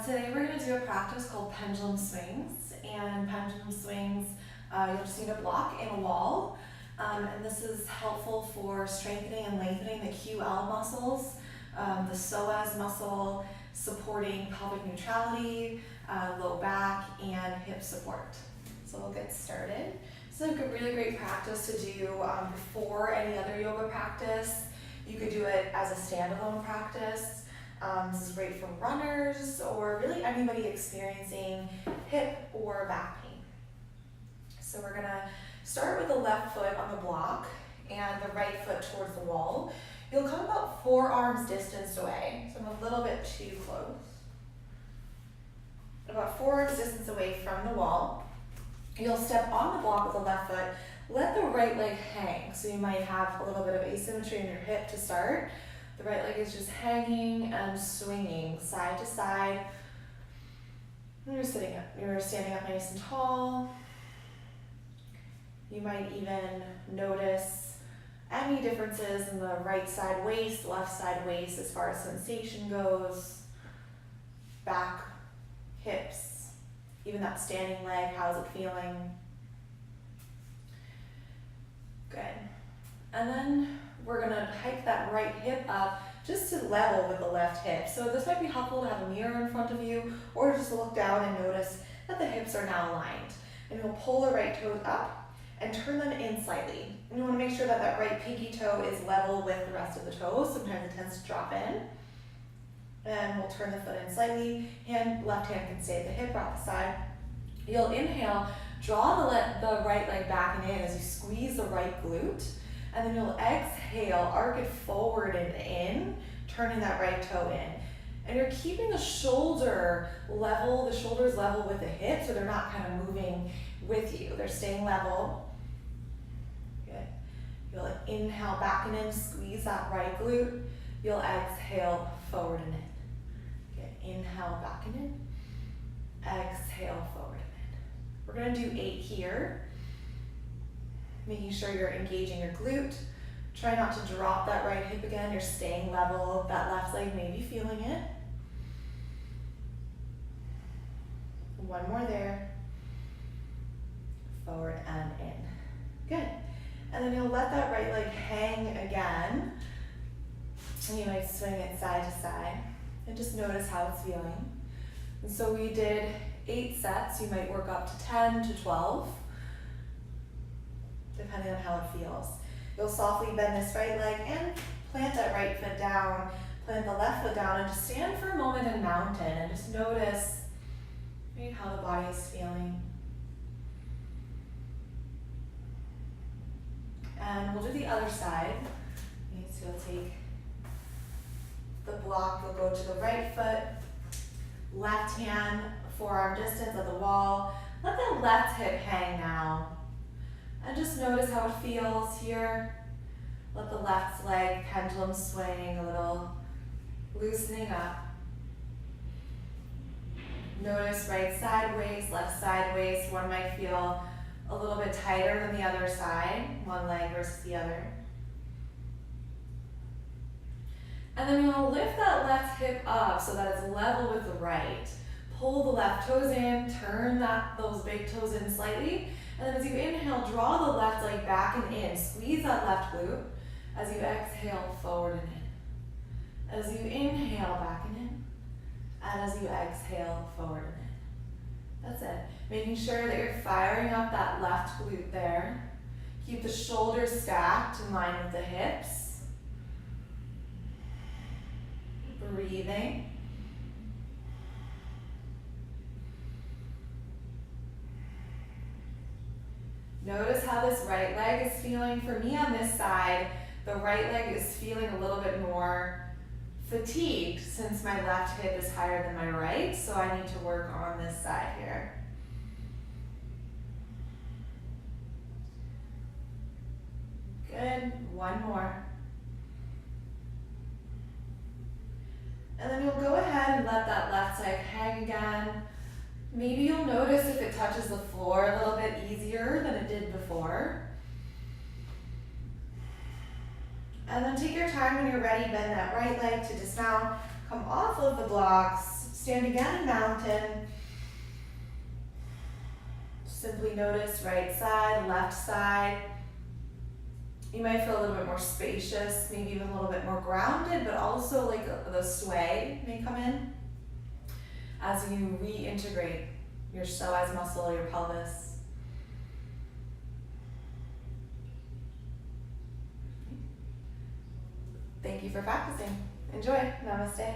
Today we're going to do a practice called pendulum swings, and pendulum swings, you'll just need a block and a wall, and this is helpful for strengthening and lengthening the QL muscles, the Psoas muscle, supporting pelvic neutrality, low back, and hip support. So we'll get started. This is a really great practice to do before any other yoga practice. You could do it as a standalone practice. This is great for runners or really anybody experiencing hip or back pain. So we're gonna start with the left foot on the block and the right foot towards the wall. You'll come about forearms distance away, so I'm a little bit too close. About forearms distance away from the wall. You'll step on the block with the left foot, let the right leg hang. So you might have a little bit of asymmetry in your hip to start. The right leg is just hanging and swinging side to side. And you're sitting up. You're standing up nice and tall. You might even notice any differences in the right side waist, left side waist as far as sensation goes. Back, hips, even that standing leg, how's it feeling? Good. And then we're gonna hike that right hip up just to level with the left hip. So this might be helpful to have a mirror in front of you or just look down and notice that the hips are now aligned. And you'll pull the right toes up and turn them in slightly. And you wanna make sure that that right pinky toe is level with the rest of the toes. Sometimes it tends to drop in. And we'll turn the foot in slightly. Left hand can stay at the hip or at the side. You'll inhale, draw the right leg back and in as you squeeze the right glute. And then you'll exhale, arc it forward and in, turning that right toe in. And you're keeping the shoulder level, the shoulders level with the hips, so they're not kind of moving with you. They're staying level. Good. You'll inhale back and in, squeeze that right glute. You'll exhale forward and in. Good. Inhale back and in. Exhale forward and in. We're gonna do 8 here. Making sure you're engaging your glute. Try not to drop that right hip again. You're staying level. That left leg may be feeling it. One more there. Forward and in. Good. And then you'll let that right leg hang again. And you might swing it side to side. And just notice how it's feeling. And so we did 8 sets. You might work up to 10 to 12. Depending on how it feels. You'll softly bend this right leg and plant that right foot down, plant the left foot down, and just stand for a moment in mountain and just notice how the body is feeling. And we'll do the other side. So you'll take the block, you'll go to the right foot, left hand, forearm distance at the wall. Let the left hip hang now. And just notice how it feels here. Let the left leg pendulum swing a little, loosening up. Notice right side waist, left side waist. One might feel a little bit tighter than the other side, one leg versus the other. And then you'll lift that left hip up so that it's level with the right. Pull the left toes in, turn those big toes in slightly. And then as you inhale, draw the left leg back and in. Squeeze that left glute as you exhale forward and in. As you inhale back and in. And as you exhale forward and in. That's it. Making sure that you're firing up that left glute there. Keep the shoulders stacked in line with the hips. Breathing. Notice how this right leg is feeling. For me on this side, the right leg is feeling a little bit more fatigued since my left hip is higher than my right, so I need to work on this side here. Good, one more. And then you'll go ahead and let that left leg hang again. Maybe you'll notice if it touches the floor a little bit easier than it did before. And then take your time when you're ready, bend that right leg to dismount, come off of the blocks, Stand again in mountain. Simply notice right side, left side. You might feel a little bit more spacious, maybe even a little bit more grounded, but also like the sway may come in as you reintegrate your psoas muscle, your pelvis. Thank you for practicing. Enjoy. Namaste.